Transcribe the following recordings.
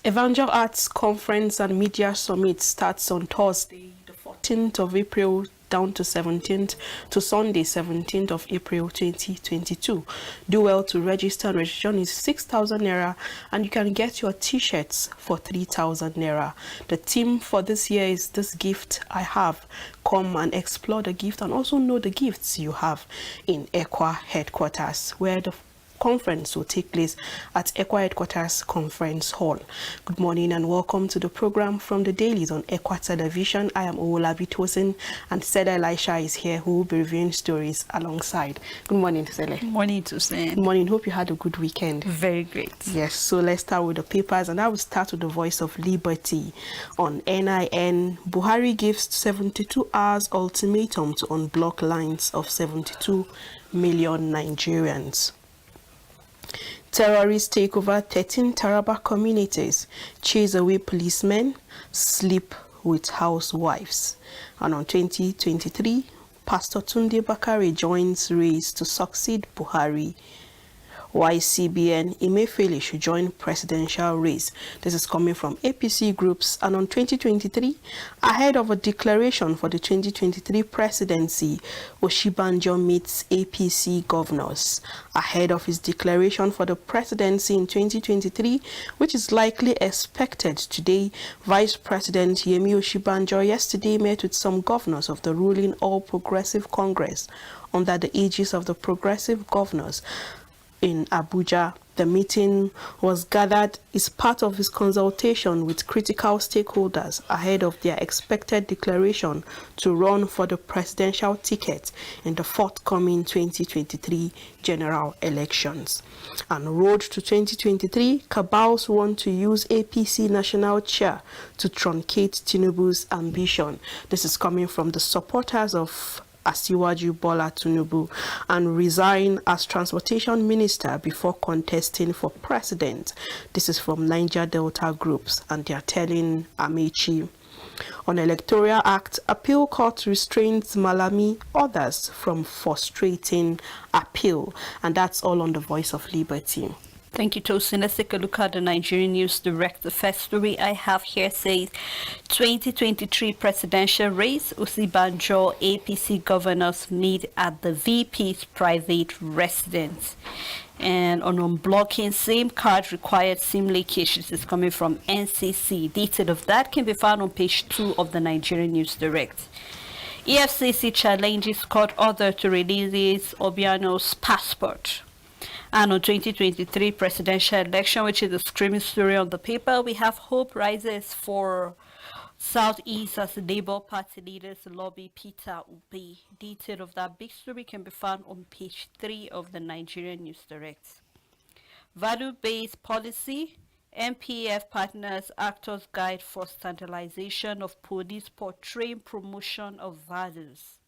Evangel Arts Conference and Media Summit starts on Thursday, the 14th of April down to 17th to Sunday, 17th of April 2022. Do well to register. Registration is 6,000 naira and you can get your t-shirts for 3,000 naira. The theme for this year is This Gift I Have. Come and explore the gift and also know the gifts you have in ECWA headquarters, where the conference will take place at ECWA Headquarters Conference Hall. Good morning and welcome to the program from the Dailies on ECWA Television. I am Owolabi Tosin and Seda Elisha is here who will be reviewing stories alongside. Good morning, Sele. Good morning, Tosin. Good morning. Hope you had a good weekend. Very great. Yes, so let's start with the papers and I will start with the Voice of Liberty. On NIN, Buhari gives 72 hours ultimatum to unblock lines of 72 million Nigerians. Terrorists take over 13 Taraba communities, chase away policemen, sleep with housewives. And on 2023, Pastor Tunde Bakare joins race to succeed Buhari. YCBN Emefiele should join presidential race. This is coming from APC groups. And on 2023, ahead of a declaration for the 2023 presidency, Oshibanjo meets APC governors. Ahead of his declaration for the presidency in 2023, which is likely expected today, Vice President Yemi Oshibanjo yesterday met with some governors of the ruling All Progressive Congress under the aegis of the Progressive Governors in Abuja. The meeting was gathered as part of his consultation with critical stakeholders ahead of their expected declaration to run for the presidential ticket in the forthcoming 2023 general elections. And road to 2023, cabals want to use APC national chair to truncate Tinubu's ambition. This is coming from the supporters of Asiwaju Bola Tinubu and resign as transportation minister before contesting for president. This is from Niger Delta groups and they are telling Amechi. On Electoral Act, appeal court restrains Malami, others from frustrating appeal. And that's all on the Voice of Liberty. Thank you, Tosin. Let's take a look at the Nigerian News Direct. The first story I have here says 2023 presidential race, Osibanjo APC governors meet at the VP's private residence. And on unblocking SIM card required SIM leakage, this is coming from NCC. Detail of that can be found on page 2 of the Nigerian News Direct. EFCC challenges court order to release Obiano's passport. And on 2023 presidential election, which is the screaming story on the paper, we have hope rises for Southeast as the Labour Party leaders lobby Peter Obi. Detail of that big story can be found on page 3 of the Nigerian News Direct. Value-based policy, MPF partners actors guide for standardization of police portraying promotion of values.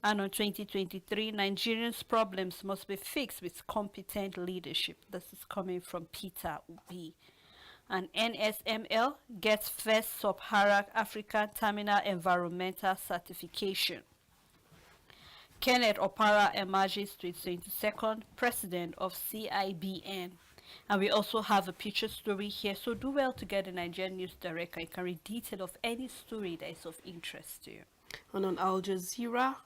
And on 2023, Nigerians' problems must be fixed with competent leadership. This is coming from Peter Obi. And NSML gets first Sub-Saharan African Terminal Environmental Certification. Kenneth Opara emerges to its 22nd president of CIBN. And we also have a picture story here. So do well to get the Nigerian News Direct. I can read detail of any story that is of interest to you. And on Al Jazeera,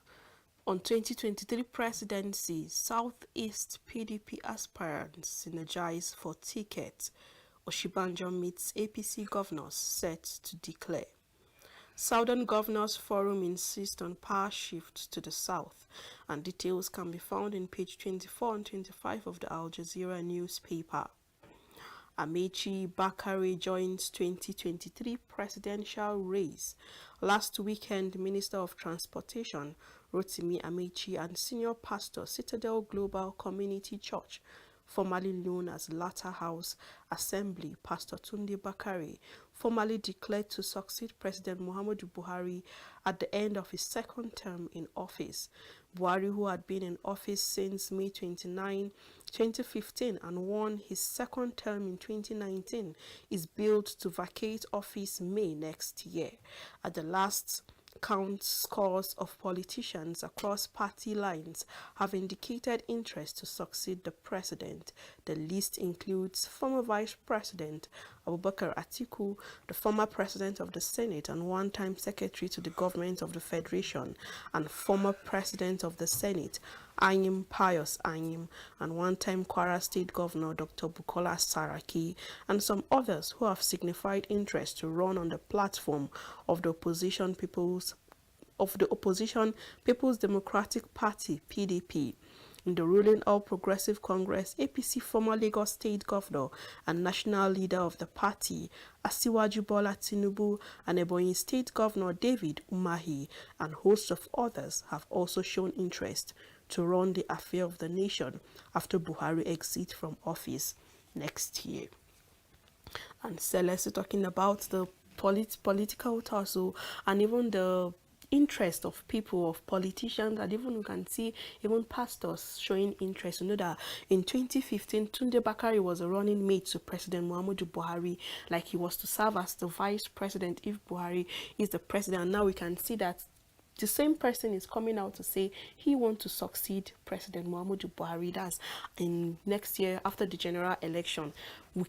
on 2023 presidency, Southeast PDP aspirants synergize for ticket. Oshibanjo meets APC governors set to declare. Southern Governors Forum insists on power shift to the south, and details can be found in page 24 and 25 of the Al Jazeera newspaper. Amechi Bakare joins 2023 presidential race. Last weekend, Minister of Transportation Rotimi Amechi and Senior Pastor Citadel Global Community Church, formerly known as Latter House Assembly, Pastor Tunde Bakare, formally declared to succeed President Muhammadu Buhari at the end of his second term in office. Buhari, who had been in office since May 29, 2015 and won his second term in 2019, is billed to vacate office May next year. At the last counts scores of politicians across party lines have indicated interest to succeed the president. The list includes former Vice President Abubakar Atiku, the former President of the Senate and one-time Secretary to the Government of the Federation, and former President of the Senate Anyim Pius Anyim, and one-time Kwara State Governor Dr. Bukola Saraki, and some others who have signified interest to run on the platform of the opposition People's Democratic Party (PDP). In the ruling All Progressive Congress, APC former Lagos State Governor and national leader of the party, Asiwaju Bola Tinubu, and Ebonyi State Governor David Umahi, and hosts of others have also shown interest to run the affair of the nation after Buhari exit from office next year. And Celeste talking about the political tussle and even the interest of people, of politicians, and even you can see even pastors showing interest. You know that in 2015, Tunde Bakari was a running mate to President Muhammadu Buhari, like he was to serve as the vice president if Buhari is the president. And now we can see that the same person is coming out to say he wants to succeed President Muhammadu Buhari. That's in next year after the general election. We'll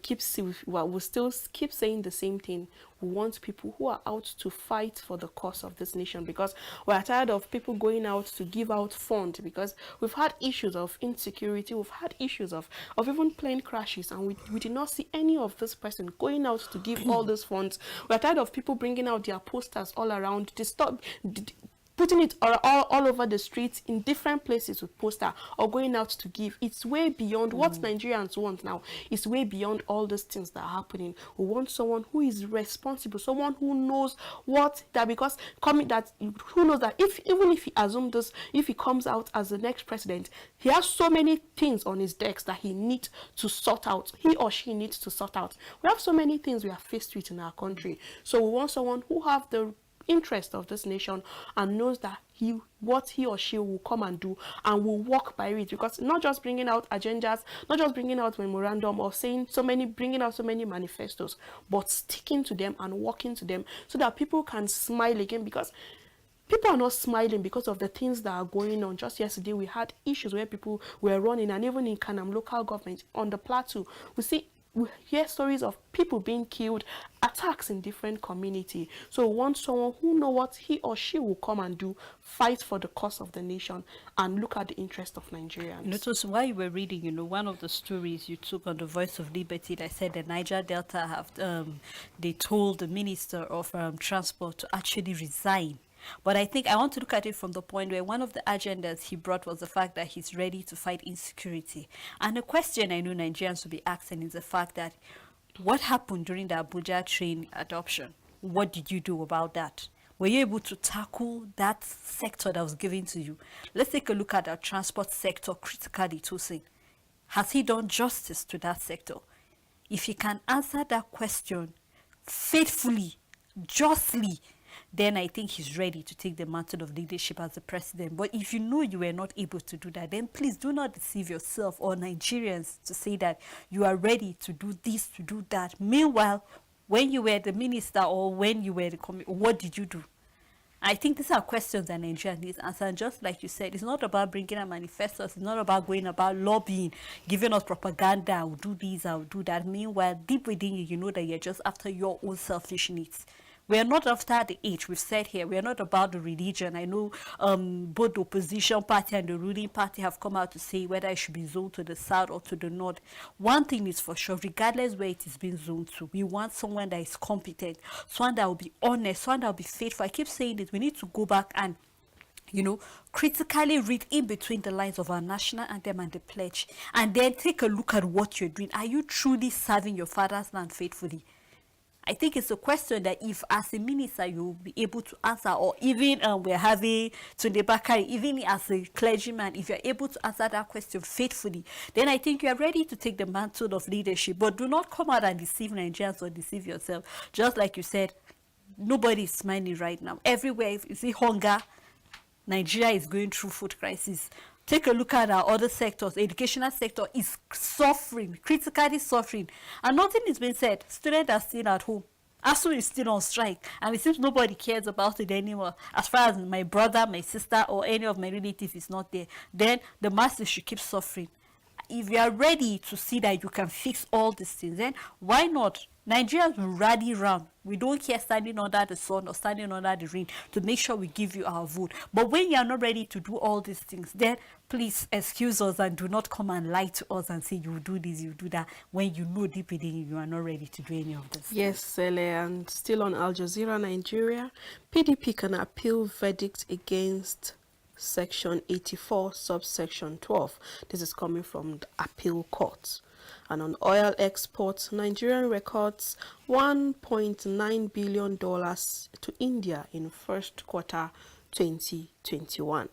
still keep saying the same thing. We want people who are out to fight for the cause of this nation, because we're tired of people going out to give out funds, because we've had issues of insecurity, we've had issues of even plane crashes, and we did not see any of this person going out to give all those funds. We're tired of people bringing out their posters all around, putting it all over the streets in different places with poster, or going out to give. It's way beyond what Nigerians want now. It's way beyond all those things that are happening. We want someone who is responsible, someone who knows what that, because who knows that even if he assumes this, if he comes out as the next president, he has so many things on his decks that he needs to sort out. He or she needs to sort out. We have so many things we are faced with in our country. So we want someone who have the interest of this nation and knows that what he or she will come and do, and will walk by it, because not just bringing out agendas, not just bringing out memorandum or bringing out so many manifestos, but sticking to them and walking to them so that people can smile again, because people are not smiling because of the things that are going on. Just yesterday we had issues where people were running, and even in Kanam local government on the plateau, we hear stories of people being killed, attacks in different community. So we want someone who knows what he or she will come and do, fight for the cause of the nation, and look at the interest of Nigerians. Notice while you were reading, one of the stories you took on the Voice of Liberty that said the Niger Delta they told the Minister of Transport to actually resign. But I think I want to look at it from the point where one of the agendas he brought was the fact that he's ready to fight insecurity. And the question I know Nigerians will be asking is the fact that what happened during the Abuja train adoption? What did you do about that? Were you able to tackle that sector that was given to you? Let's take a look at our transport sector critically, Tosin. Has he done justice to that sector? If he can answer that question faithfully, justly, then I think he's ready to take the mantle of leadership as the president. But if you know you were not able to do that, then please do not deceive yourself or Nigerians to say that you are ready to do this, to do that. Meanwhile, when you were the minister or when you were the what did you do? I think these are questions that Nigeria needs answer. And just like you said, it's not about bringing a manifesto. It's not about going about lobbying, giving us propaganda. I will do this, I will do that. Meanwhile, deep within you, you know that you're just after your own selfish needs. We are not after the age. We've said here, we are not about the religion. I know both the opposition party and the ruling party have come out to say whether it should be zoned to the south or to the north. One thing is for sure, regardless where it is being zoned to, we want someone that is competent, someone that will be honest, someone that will be faithful. I keep saying it, we need to go back and critically read in between the lines of our national anthem and the pledge, and then take a look at what you're doing. Are you truly serving your father's land faithfully? I think it's a question that if as a minister you'll be able to answer, or even we're having Tunde Bakari, even as a clergyman, if you're able to answer that question faithfully, then I think you're ready to take the mantle of leadership. But do not come out and deceive Nigerians or deceive yourself. Just like you said, nobody is smiling right now. Everywhere, if you see hunger, Nigeria is going through food crisis. Take a look at our other sectors. The educational sector is suffering, critically suffering. And nothing is being said. Students are still at home. ASU is still on strike, and it seems nobody cares about it anymore. As far as my brother, my sister, or any of my relatives is not there, then the masses should keep suffering. If you are ready to see that you can fix all these things, then why not? Nigerians will rally round. We don't care standing under the sun or standing under the rain to make sure we give you our vote. But when you are not ready to do all these things, then please excuse us and do not come and lie to us and say you do this, you do that, when you know deep within you are not ready to do any of this. Yes, Sele, and still on Al Jazeera Nigeria, PDP can appeal verdict against Section 84, subsection 12. This is coming from the appeal court. And on oil exports, Nigerian records $1.9 billion to India in first quarter 2021.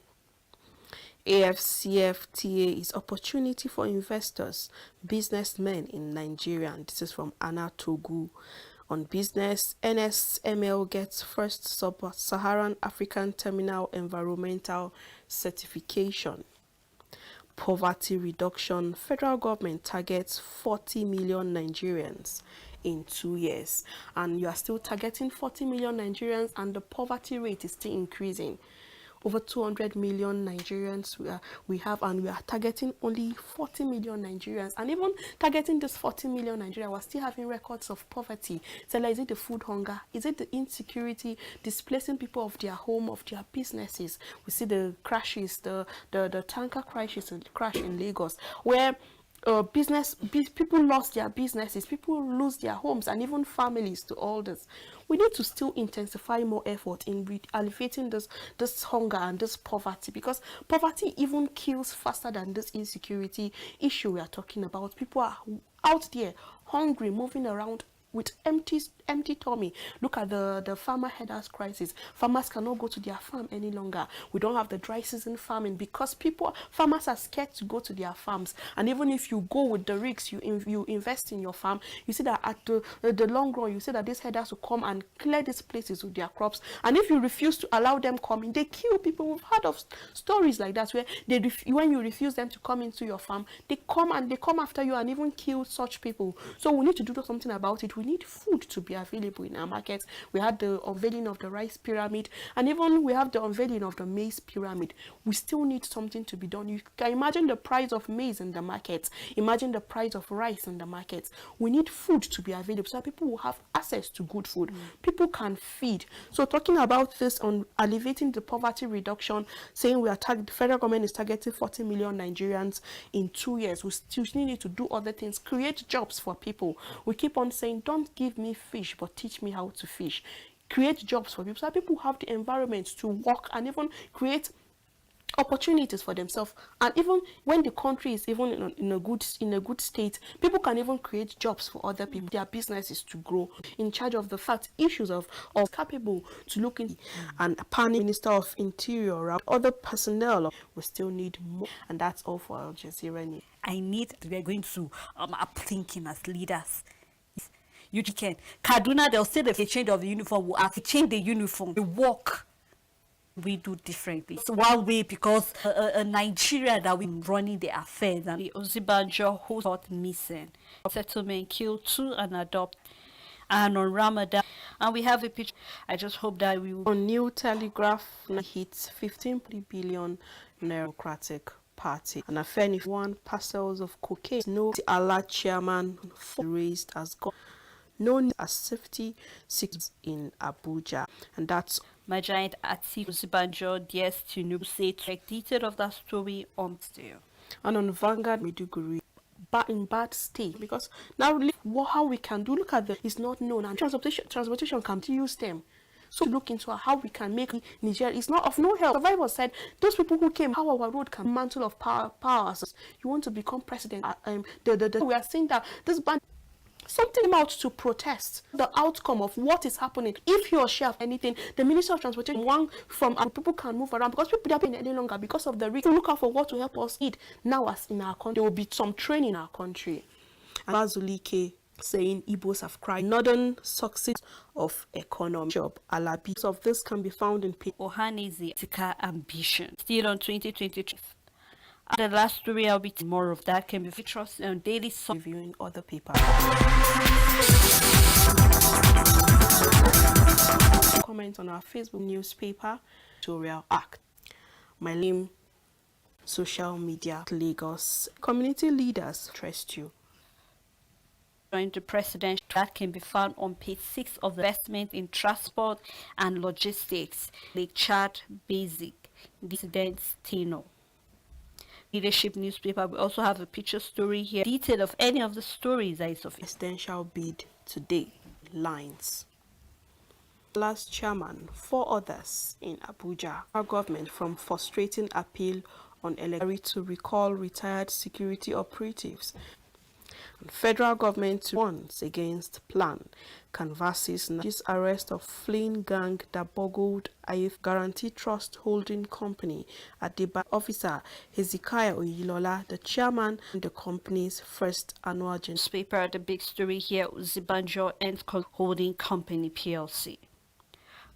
AFCFTA is opportunity for investors, businessmen in Nigeria. And this is from Anna Togu. On business, NSML gets first sub-Saharan African terminal environmental certification. Poverty reduction, federal government targets 40 million Nigerians in 2 years. And you are still targeting 40 million Nigerians, and the poverty rate is still increasing. Over 200 million Nigerians we have, and we are targeting only 40 million Nigerians. And even targeting this 40 million Nigerians, we're still having records of poverty. So like, is it the food hunger? Is it the insecurity, displacing people of their home, of their businesses? We see the crashes, the tanker crash in Lagos, where people lost their businesses, people lose their homes, and even families to all this. We need to still intensify more effort in alleviating this hunger and this poverty, because poverty even kills faster than this insecurity issue we are talking about. People are out there hungry, moving around with empty tummy. Look at the farmer headers crisis. Farmers cannot go to their farm any longer. We don't have the dry season farming because farmers are scared to go to their farms. And even if you go with the risks, you invest in your farm, you see that at the long run, you see that these headers will come and clear these places with their crops. And if you refuse to allow them come in, they kill people. We've heard of stories like that, where when you refuse them to come into your farm, they come after you and even kill such people. So we need to do something about it. We need food to be available in our markets. We had the unveiling of the rice pyramid, and even we have the unveiling of the maize pyramid. We still need something to be done. You can imagine the price of maize in the markets. Imagine the price of rice in the markets. We need food to be available so that people will have access to good food. People can feed. So talking about this on alleviating the poverty reduction, saying the federal government is targeting 40 million Nigerians in 2 years. We still need to do other things, create jobs for people. We keep on saying, don't give me fish, but teach me how to fish. Create jobs for people so that people have the environment to work and even create opportunities for themselves. And even when the country is even in a good state, people can even create jobs for other people, their businesses to grow. In charge of the fact issues of capable to look in, and Pani Minister of Interior, other personnel, we still need more. And that's all for Al Jazeera. We're going to up thinking as leaders. You can Kaduna, they'll say the change of the uniform will have to change the uniform. The work we do differently. It's one way, because a Nigeria that we running the affairs, and the Ozibanjo who got missing, settlement killed 2 and adopt, and on Ramadan, and we have a picture. I just hope that we will. On New Telegraph hits 15 billion Democratic Party, and a 1 parcels of cocaine. No Allah chairman raised as God. Known as safety six in Abuja, and that's my giant at Zibanjo. Yes, to say detail of that story on still. And on Vanguard, Maiduguri, but in bad state, because now how we can do, look at the is not known, and transportation can use them. So look into how we can make Nigeria. It's not of no help. Survivors said those people who came, how our road can mantle of power. You want to become president? We are saying that this band. Something out to protest the outcome of what is happening. If he or she have anything, the Minister of Transportation, people can move around, because people don't any longer because of the risk. Look out for what to help us eat now. As in our country, there will be some training in our country. And Bazulike saying Igbos have cried. Northern success of economy job. Alabi of this can be found in Ohaneze ambition. Still on 2023. The last story, I'll be more of that can be featured on Dailies, reviewing other papers. on our Facebook newspaper, Tutorial Act. My name, social media, Lagos. Community leaders trust you. Join the president that can be found on page 6 of the investment in transport and logistics, the chart basic dissidents tenor. Leadership newspaper, we also have a picture story here, detail of any of the stories that is of Presidential bid today, lines. Last chairman, 4 others in Abuja. Our government from frustrating appeal on electorate to recall retired security operatives. Federal government warns against plan, canvasses Nigeria's arrest of fleeing gang that boggled IF Guarantee Trust Holding Company at the officer Hezekiah Oyilola, the chairman of the company's first annual newspaper. The big story here, Zibanjo and Holding Company PLC.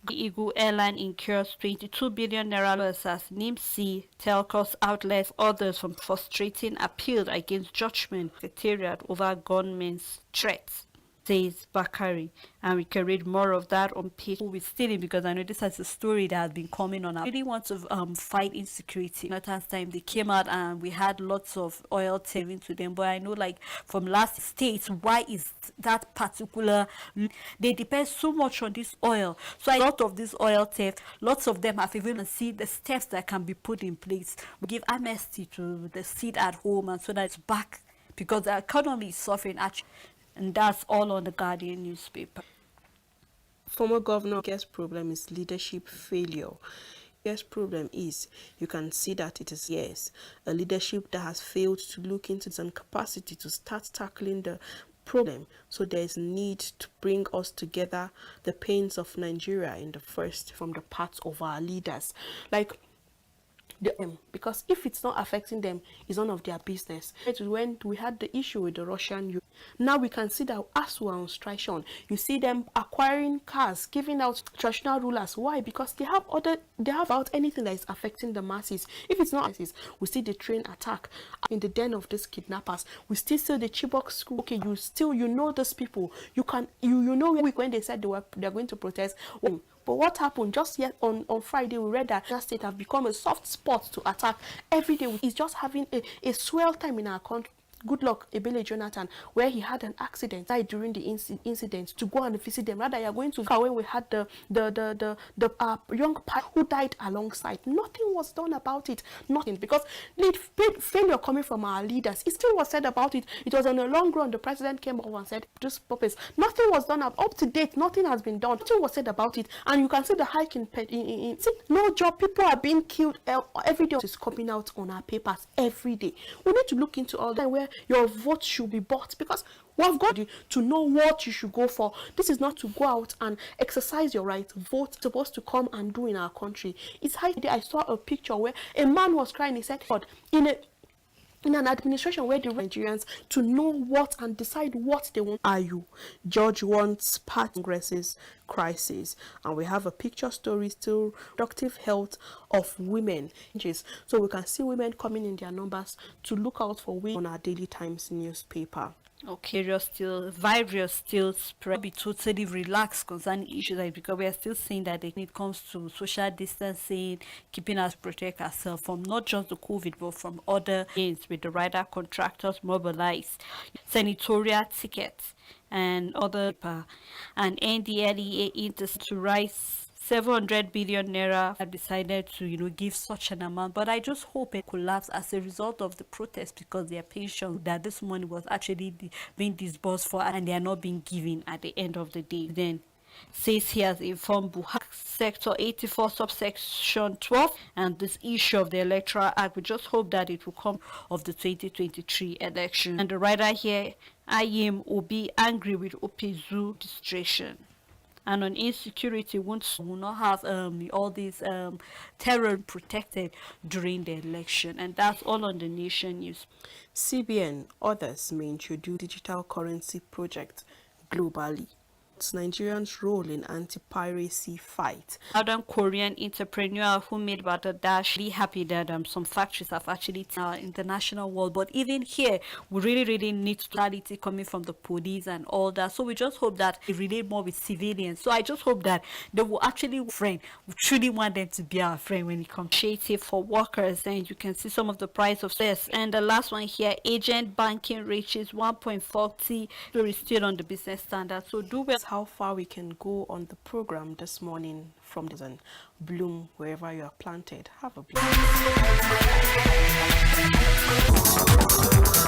Eagle Airline incurs 22 billion naira loss as NIMC, telcos outlets, others from frustrating appeal against judgment secretariat over government's threats, says Bakari. And we can read more of that on page 2 with Stealing, because I know this is a story that has been coming on. I really want to fight insecurity. Last time they came out and we had lots of oil telling to them, but I know like from last states, why is that particular, they depend so much on this oil. So a lot of this oil theft, lots of them have even seen the steps that can be put in place. We give amnesty to the seat at home, and so that it's back, because the economy is suffering actually. And that's all on the Guardian newspaper. Former governor, biggest problem is leadership failure. Biggest problem is, you can see that it is, yes, a leadership that has failed to look into its own capacity to start tackling the problem. So there is need to bring us together, the pains of Nigeria in the first, from the parts of our leaders. Like, because if it's not affecting them, it's none of their business. When we had the issue with the Russian, now we can see that as we are on strike, you see them acquiring cars, giving out traditional rulers. Why? Because they have about anything that is affecting the masses. If it's not masses, we see the train attack in the den of these kidnappers. We still see the Chibok school. Okay, you know those people. You know when they said they're going to protest. But what happened just yet on Friday, we read that state have become a soft spot to attack every day. It's just having a swell time in our country. Good luck, Ebele Jonathan, where he had an accident, died during the incident, to go and visit them. Rather, you're going to when we had the young pilot who died alongside. Nothing was done about it. Nothing, because failure coming from our leaders. It still was said about it. It was on a long run. The president came up and said, "This purpose." Nothing was done up to date. Nothing has been done. Nothing was said about it, and you can see the hike in no job. People are being killed every day. It's coming out on our papers every day. We need to look into all that, where your vote should be bought, because we've got to know what you should go for. This is not to go out and exercise your right. Vote is supposed to come and do in our country. It's high day. I saw a picture where a man was crying. He said, "God, in an administration where the Nigerians to know what and decide what they want." Are you? George wants part Congress's crisis, and we have a picture story still, reproductive health of women. So we can see women coming in their numbers to look out for women on our Daily Times newspaper. Okay, virus still spread. Be totally relaxed concerning issues, like, because we are still seeing that when it comes to social distancing, keeping us protect ourselves from not just the COVID but from other things, with the rider contractors mobilized, senatorial tickets and other, and NDLEA to rise 700 billion naira. Have decided to give such an amount, but I just hope it collapse as a result of the protest, because their pension that this money was actually being disbursed for, and they are not being given at the end of the day. Then says he has informed Buhari sector 84 subsection 12 and this issue of the electoral act. We just hope that it will come of the 2023 election. And the writer here, I will be angry with Opezu distraction. And on insecurity, will not have all these terror protected during the election. And that's all on the Nation News. CBN, others may introduce digital currency project globally. It's Nigerians' role in anti-piracy fight. Southern Korean entrepreneur who made about a dash. Really happy that some factories have actually international world, but even here we really need clarity coming from the police and all that. So we just hope that they relate more with civilians. So I just hope that they will actually friend. We truly want them to be our friend when it comes to initiative for workers. And you can see some of the price of this. And the last one here, agent banking reaches 1.40. So it's still on the business standard. So do well. How far we can go on the program this morning from this and bloom wherever you are planted. Have a blessed